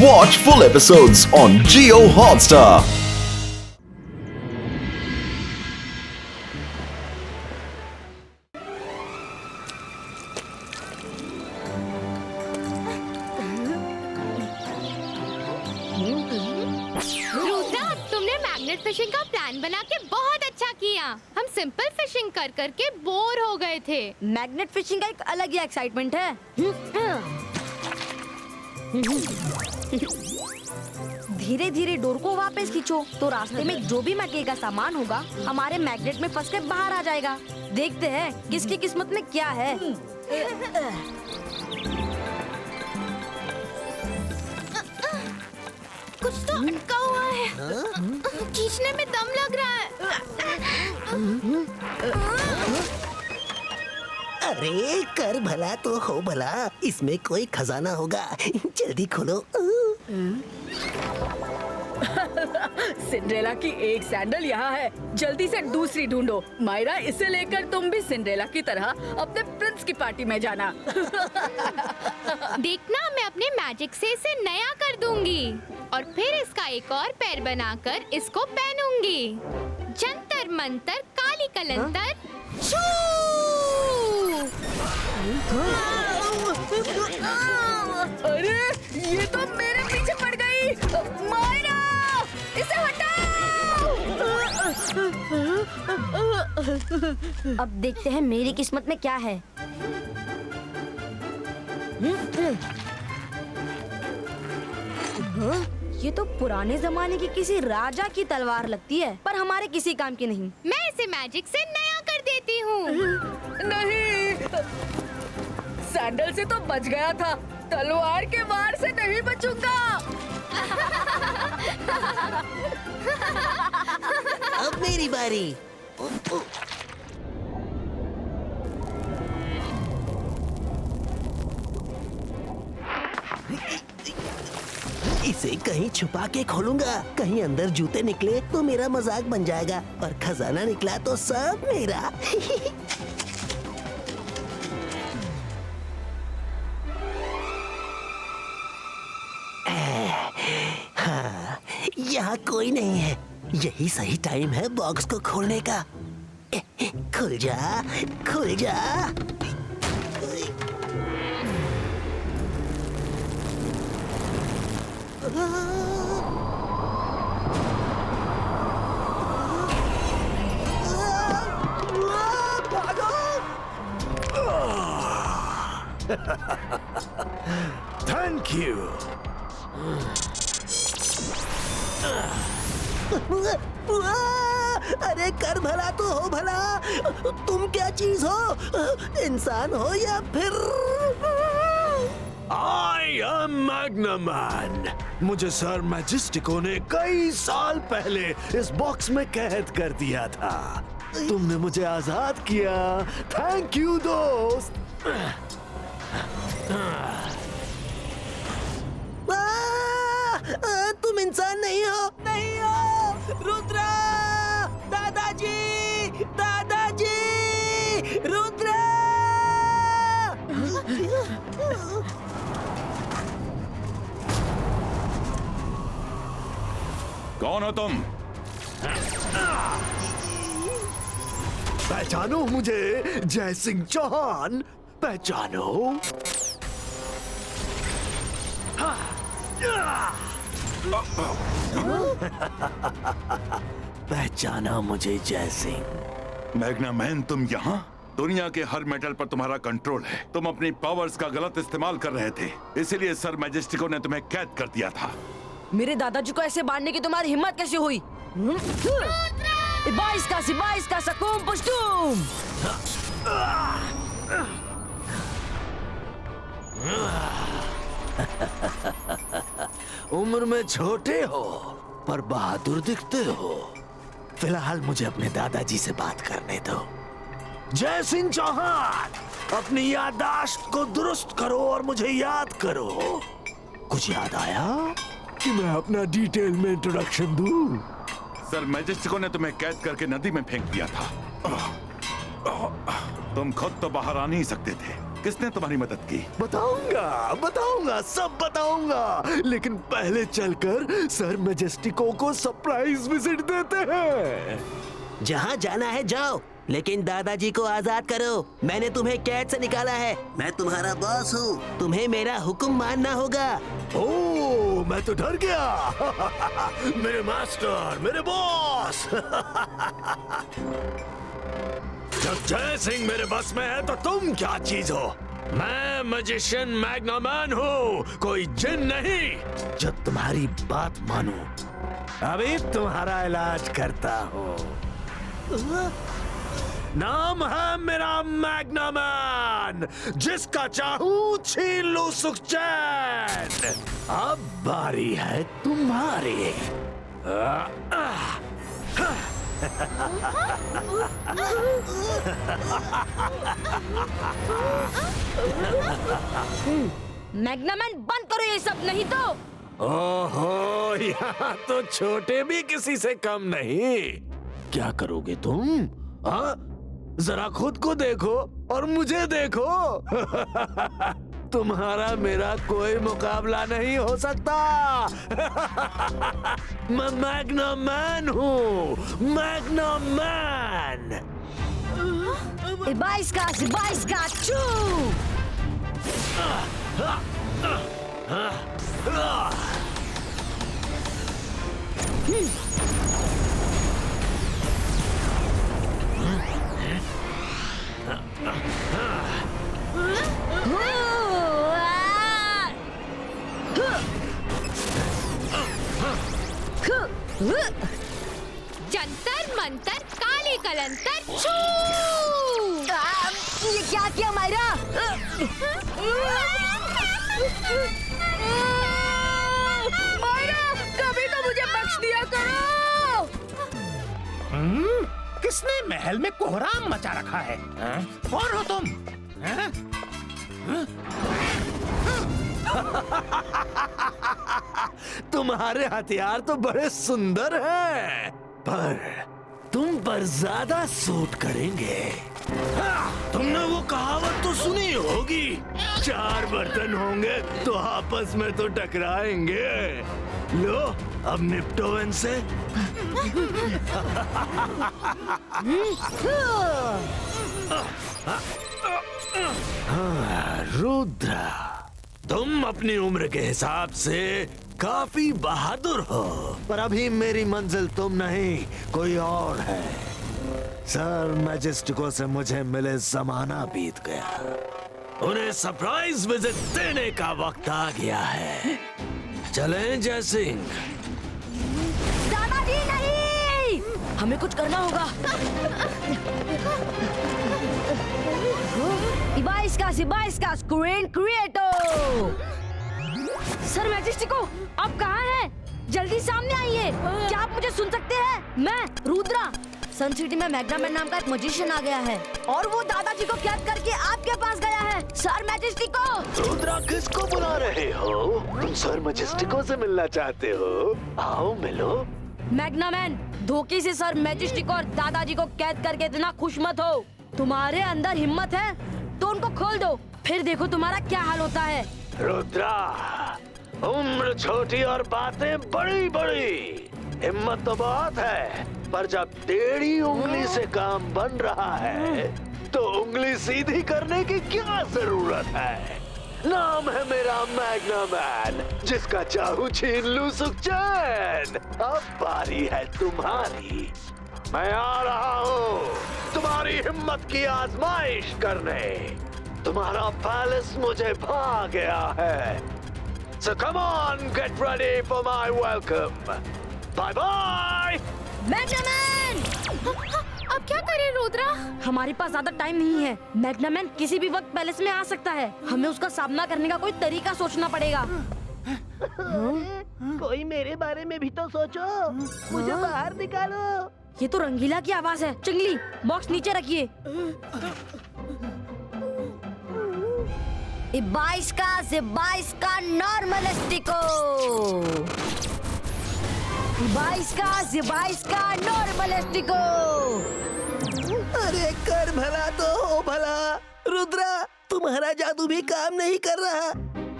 Watch full episodes on Jio Hotstar. Fishing का plan बना के बहुत अच्छा किया। हम सिंपल फिशिंग कर करके बोर हो गए थे। मैग्नेट फिशिंग का एक अलग ही एक्साइटमेंट है। धीरे धीरे डोर को वापस खींचो तो रास्ते में जो भी मके का सामान होगा हमारे मैग्नेट में फंस कर बाहर आ जाएगा। देखते हैं किसकी किस्मत में क्या है। कुछ तो अटका हुआ है। खींचने में दम लग रहा है। अरे कर भला तो हो भला, इसमें कोई खजाना होगा। जल्दी खोलो। सिंड्रेला की एक सैंडल यहाँ है, जल्दी से दूसरी ढूंढो। मायरा, इसे लेकर तुम भी सिंड्रेला की तरह अपने प्रिंस की पार्टी में जाना। देखना, मैं अपने मैजिक से इसे नया कर दूंगी और फिर इसका एक और पैर बनाकर इसको पहनूंगी। जंतर मंतर काली कलंतर छू! अरे ये तो मेरे पीछे पड़ गई। मायरा, इसे हटाओ। अब देखते हैं मेरी किस्मत में क्या है। ये तो पुराने जमाने की किसी राजा की तलवार लगती है, पर हमारे किसी काम की नहीं। मैं इसे मैजिक से नया कर देती हूँ। नहीं, सैंडल से तो बच गया था, तलवार के वार से नहीं बचूंगा। अब मेरी बारी। इसे कहीं छुपा के खोलूंगा, कहीं अंदर जूते निकले तो मेरा मजाक बन जाएगा और खजाना निकला तो सब मेरा। हाँ, यहाँ कोई नहीं है। यही सही टाइम है बॉक्स को खोलने का। खुल जा, खुल जा। Thank you. अरे कर भला तो हो भला, तुम क्या चीज हो? इंसान हो या फिर? I am Magnaman. मुझे सर मैजेस्टिको ने कई साल पहले इस बॉक्स में कैद कर दिया था। तुमने मुझे आजाद किया। थैंक यू दोस्त। तुम इंसान नहीं हो, नहीं हो। रुद्रा, दादाजी, दादाजी, रुद्रा। कौन हो तुम? पहचानो मुझे, जय सिंह चौहान। पहचानो। पहचाना मुझे जय सिंह। मैग्नामैन, तुम यहाँ? दुनिया के हर मेटल पर तुम्हारा कंट्रोल है। तुम अपनी पावर्स का गलत इस्तेमाल कर रहे थे, इसीलिए सर मैजेस्टिको ने तुम्हें कैद कर दिया था। मेरे दादाजी को ऐसे मारने की तुम्हारी हिम्मत कैसे हुई? बाईस का सकूम पुष्टुम। उम्र में छोटे हो पर बहादुर दिखते हो। फिलहाल मुझे अपने दादाजी से बात करने दो। जय सिंह चौहान, अपनी याददाश्त को दुरुस्त करो और मुझे याद करो। कुछ याद आया कि मैं अपना डिटेल में इंट्रोडक्शन दूं? सर मैजेस्टिको ने तुम्हें कैद करके नदी में फेंक दिया था। तुम खुद तो बाहर आ नहीं सकते थे, किसने तुम्हारी मदद की? बताऊंगा, सब बताऊंगा। लेकिन पहले चलकर सर मैजेस्टिको को सरप्राइज विजिट देते हैं। जहाँ जाना है जाओ, लेकिन दादाजी को आजाद करो। मैंने तुम्हें कैद से निकाला है। मैं तुम्हारा बॉस हूँ, तुम्हें मेरा हुक्म मानना होगा। ओह, मैं तो डर गया। मेरे मास्टर, मेरे बॉस। जब जय सिंह मेरे बस में है तो तुम क्या चीज हो? मैं मैजिशियन मैग्नामैन हूँ, कोई जिन नहीं। जब तुम्हारी बात मानू, अभी तुम्हारा इलाज करता हूँ। नाम है मेरा मैग्नामैन, जिसका चाहूं छीन लूं सुख चैन। अब बारी है तुम्हारी। मैग्नामैन बंद करो ये सब, नहीं तो। ओहो, यहाँ तो छोटे भी किसी से कम नहीं। क्या करोगे तुम? हाँ, जरा खुद को देखो और मुझे देखो। तुम्हारा मेरा कोई मुकाबला नहीं हो सकता। मैं मैग्नामैन हूँ, मैग्नामैन। Ibaiska, चू। जंतर मंतर काली कलंतर छू। ये क्या किया मायरा? मायरा, कभी तो मुझे बख्श दिया करो। किसने महल में कोहराम मचा रखा है? कौन हो तुम? तुम्हारे हथियार तो बड़े सुंदर हैं, पर तुम पर ज्यादा सूट करेंगे। तुमने वो कहावत तो सुनी होगी, 4 बर्तन होंगे तो आपस में तो टकराएंगे। लो, अब निपटो इनसे। रुद्रा, तुम अपनी उम्र के हिसाब से काफी बहादुर हो, पर अभी मेरी मंजिल तुम नहीं, कोई और है। सर मैजेस्टिको से मुझे मिले जमाना बीत गया, उन्हें सरप्राइज विजिट देने का वक्त आ गया है। चलें जय सिंह। दादाजी नहीं, हमें कुछ करना होगा। Ibaiska, स्क्रीन क्रिएटो। सर मैजेस्टिको, आप कहाँ हैं? जल्दी सामने आइए। क्या आप मुझे सुन सकते हैं? मैं रुद्रा। सन सिटी में मैग्नामैन नाम का एक मैजिशियन आ गया है और वो दादाजी को कैद करके आपके पास गया है। सर मैजेस्टिको। रुद्रा, किसको बुला रहे हो? तुम सर मैजेस्टिको से मिलना चाहते हो? आओ मिलो। मैग्नामैन, धोखे से सर मैजेस्टिको और दादाजी को कैद करके इतना खुश मत हो। तुम्हारे अंदर हिम्मत है तो उनको खोल दो, फिर देखो तुम्हारा क्या हाल होता है। रुद्रा, उम्र छोटी और बातें बड़ी बड़ी। हिम्मत तो बहुत है, पर जब टेढ़ी उंगली से काम बन रहा है तो उंगली सीधी करने की क्या जरूरत है? नाम है मेरा मैग्नामैन, जिसका चाहूं छीन लूं सुख चैन। अब बारी है तुम्हारी। मैं आ रहा हूँ तुम्हारी हिम्मत की आजमाइश करने। तुम्हारा पैलेस मुझे भा गया है। So come on, get ready for my welcome. Bye bye. मैग्नामैन! अब क्या करें रुद्रा? हमारे पास ज्यादा टाइम नहीं है। मैग्नामैन किसी भी वक्त पैलेस में आ सकता है। हमें उसका सामना करने का कोई तरीका सोचना पड़ेगा। कोई मेरे बारे में भी तो सोचो, मुझे बाहर निकालो। ये तो रंगीला की आवाज है। चिंगली, बॉक्स नीचे रखिए। Ibaiska, normalistico. Ibaiska, normalistico. अरे कर भला तो हो भला। रुद्रा, तुम्हारा जादू भी काम नहीं कर रहा,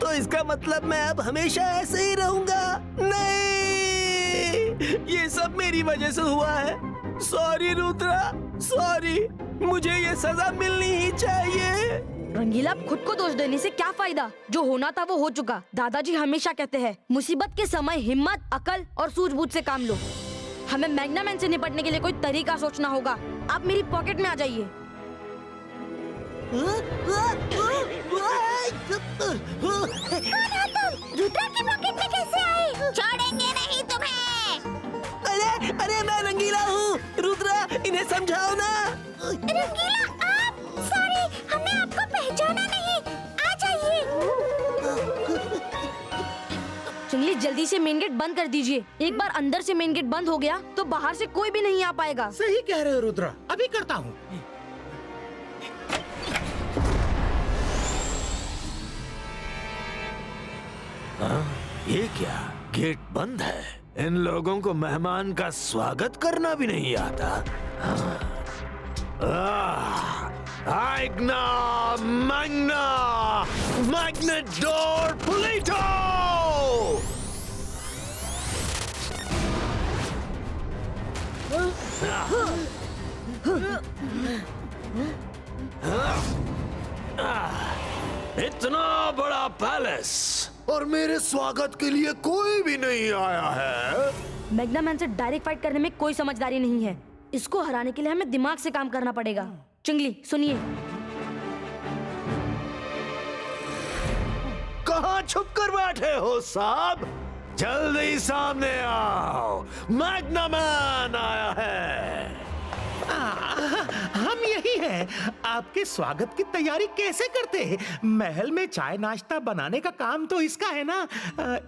तो इसका मतलब मैं अब हमेशा ऐसे ही रहूंगा? नहीं, ये सब मेरी वजह से हुआ है। Sorry Rudra, sorry. मुझे ये सजा मिलनी ही चाहिए। रंगीला, खुद को दोष देने से क्या फायदा? जो होना था वो हो चुका। दादाजी हमेशा कहते हैं, मुसीबत के समय हिम्मत, अकल और सूझबूझ से काम लो। हमें मैग्नामैन से निपटने के लिए कोई तरीका सोचना होगा। आप मेरी पॉकेट में आ जाइए। रुद्रा की पॉकेट में कैसे आए? छोड़ेंगे नहीं तुम्हें। अरे अरे, मैं रंगीला हूँ। रुद्रा, इन्हें समझाओ ना। रंगीला आप? सॉरी, हमने आपको पहचाना नहीं। आ जाइए। चिंगली, जल्दी से मेन गेट बंद कर दीजिए। एक बार अंदर से मेन गेट बंद हो गया तो बाहर से कोई भी नहीं आ पाएगा। सही कह रहे हो रुद्रा, अभी करता हूँ। ये क्या? गेट बंद है। इन लोगों को मेहमान का स्वागत करना भी नहीं आता। आइग्ना मैग्ना मैग्नेटोर पुलिटो। इतना बड़ा पैलेस और मेरे स्वागत के लिए कोई भी नहीं आया है। मैग्नामैन से डायरेक्ट फाइट करने में कोई समझदारी नहीं है। इसको हराने के लिए हमें दिमाग से काम करना पड़ेगा। चिंगली, सुनिए। कहाँ छुप कर बैठे हो साहब? जल्दी सामने आओ, मैग्नामैन आया है। हम यही हैं। आपके स्वागत की तैयारी कैसे करते हैं? महल में चाय नाश्ता बनाने का काम तो इसका है ना।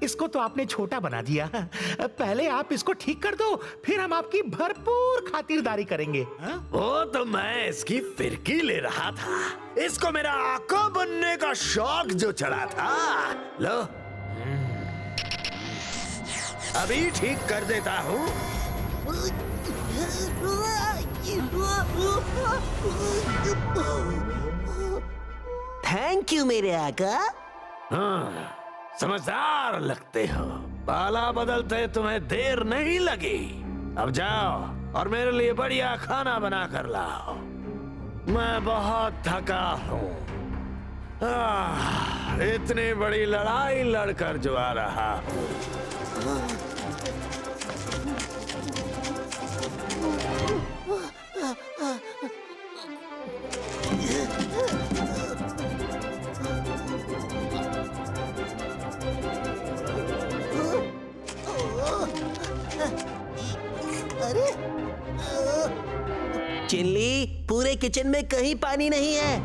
इसको तो आपने छोटा बना दिया। पहले आप इसको ठीक कर दो, फिर हम आपकी भरपूर खातिरदारी करेंगे। वो तो मैं इसकी फिरकी ले रहा था। इसको मेरा आका बनने का शौक जो चढ़ा था। लो, अभी ठीक कर देता हूँ। थैंक यू मेरे आका। हाँ, समझदार लगते हो। बाला बदलते तुम्हें देर नहीं लगी। अब जाओ और मेरे लिए बढ़िया खाना बना कर लाओ। मैं बहुत थका हूँ। इतनी बड़ी लड़ाई लड़कर जो आ रहा हूँ। चिल्ली, पूरे किचन में कहीं पानी नहीं है।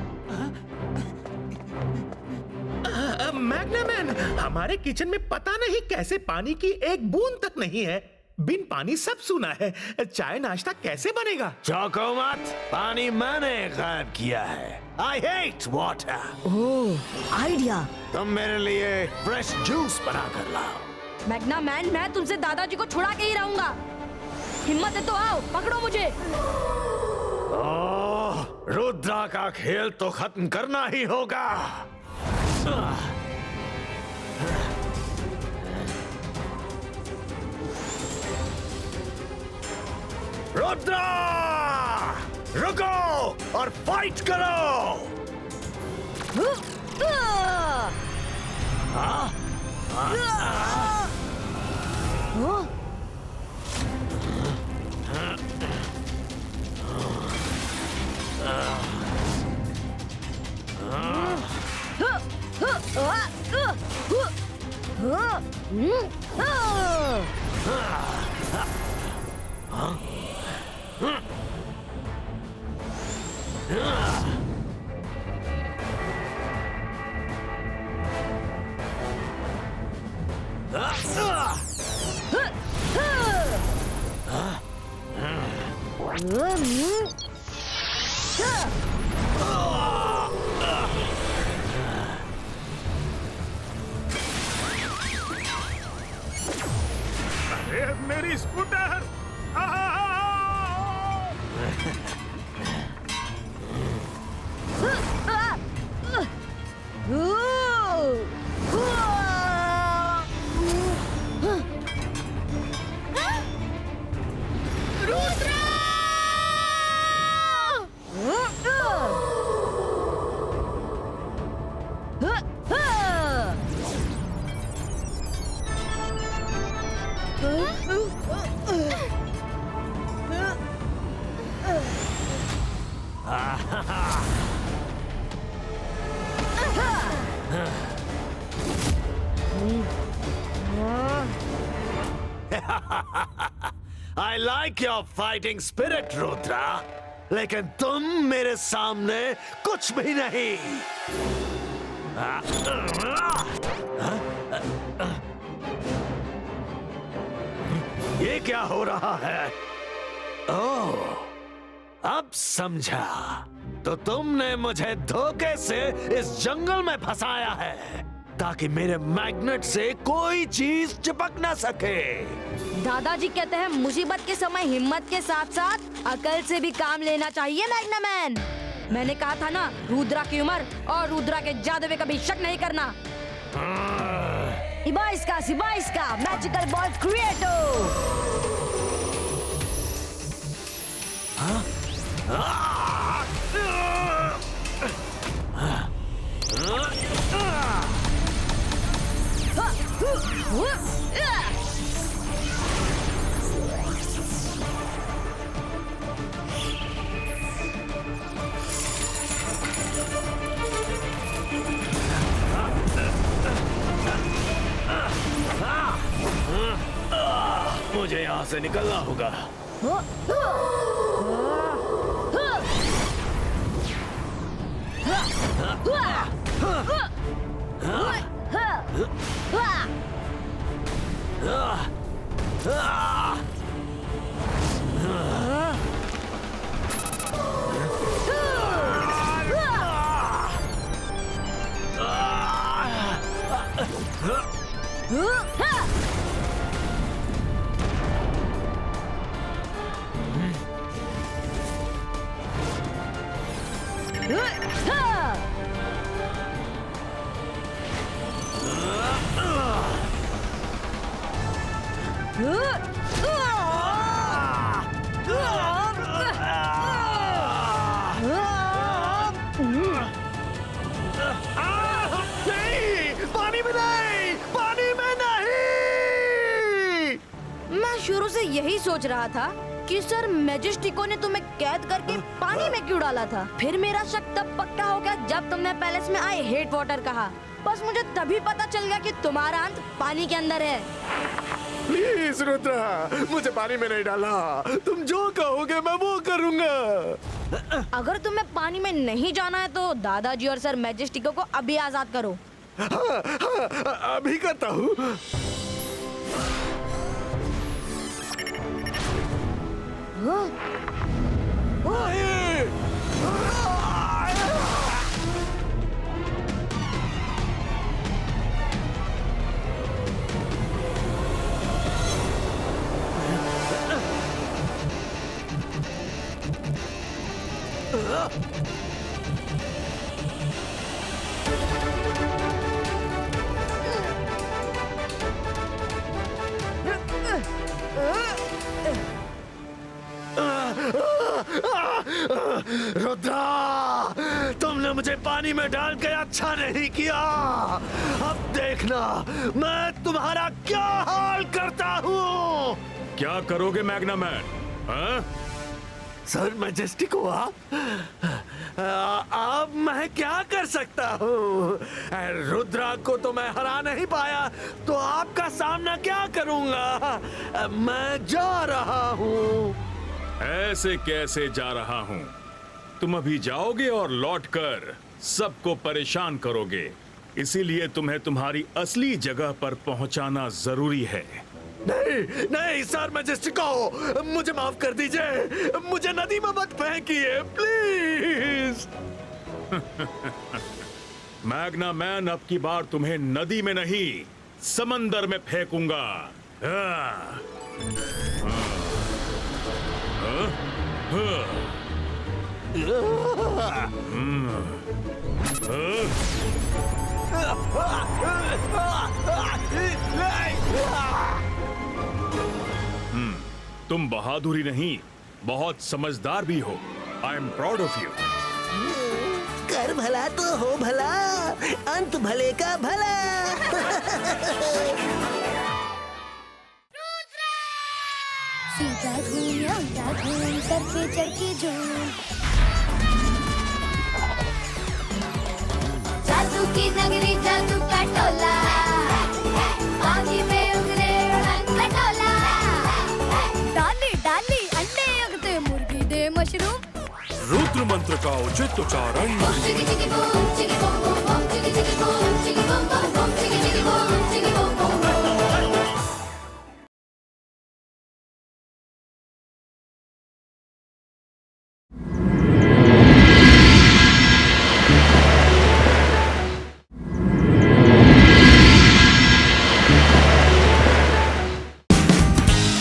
मैग्नामैन, हमारे किचन में पता नहीं कैसे पानी की एक बूंद तक नहीं है। बिन पानी सब सूना है। चाय नाश्ता कैसे बनेगा? चौंको मत, पानी मैंने गायब किया है। I hate water। Oh, idea. तुम मेरे लिए फ्रेश जूस बना कर लाओ। मैग्नामैन, मैं तुमसे दादाजी को छुड़ा के ही रहूंगा। हिम्मत है तो आओ, पकड़ो मुझे। ओह, रुद्रा का खेल तो खत्म करना ही होगा। रुद्रा, रुको और फाइट करो। मेरी scooter. I like your fighting spirit Rudra, लेकिन तुम मेरे सामने कुछ भी नहीं। ये क्या हो रहा है? ओह, अब समझा। तो तुमने मुझे धोखे से इस जंगल में फंसाया है ताकि मेरे मैग्नेट से कोई चीज चिपक ना सके। दादाजी कहते हैं मुसीबत के समय हिम्मत के साथ साथ अकल से भी काम लेना चाहिए मैग्नामैन। मैंने कहा था ना, रुद्रा की उम्र और रुद्रा के जादू पे कभी शक नहीं करना। सिबाइस्का मैजिकल बॉल क्रिएटो। मुझे यहाँ से निकलना होगा। शुरू से यही सोच रहा था कि सर मैजेस्टिको ने तुम्हें कैद करके पानी में क्यों डाला था। फिर मेरा शक तब पक्का हो गया जब तुमने पैलेस में आई हेट वाटर कहा। बस मुझे तभी पता चल गया कि तुम्हारा अंत पानी के अंदर है। प्लीज रुद्रा, मुझे पानी में नहीं डाला। तुम जो कहोगे मैं वो करूंगा। अगर तुम्हें पानी में नहीं जाना है तो दादाजी और सर मैजेस्टिको को अभी आजाद करो। हाँ, अभी करता हूँ। रुद्रा, तुमने मुझे पानी में डाल के अच्छा नहीं किया। अब देखना मैं तुम्हारा क्या हाल करता हूँ। क्या करोगे मैग्नामैन? हाँ? सर मैजेस्टिको, अब मैं क्या कर सकता हूँ? रुद्रा को तो मैं हरा नहीं पाया, तो आपका सामना क्या करूँगा? मैं जा रहा हूँ। ऐसे कैसे जा रहा हूँ? तुम अभी जाओगे और लौटकर सबको परेशान करोगे, इसीलिए तुम्हें तुम्हारी असली जगह पर पहुंचाना जरूरी है। नहीं नहीं सर मैजेस्टिको, मुझे माफ कर दीजिए। मुझे नदी में मत फेंकिए प्लीज। मैग्नामैन अब की बार तुम्हें नदी में नहीं समंदर में फेंकूंगा। तुम बहादुरी नहीं, बहुत समझदार भी हो। I am proud of you. कर भला तो हो भला, अंत भले का भला। सीधा घूम या उल्टा घूम, सर पे चढ़ के झूम। जादू की नगरी, जादू का टोला, आगे में उगरे रंग का टोला। मंत्र का उचित उच्चारण।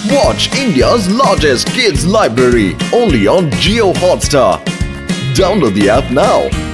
Watch India's largest kids library only on Jio Hotstar. Download the app now.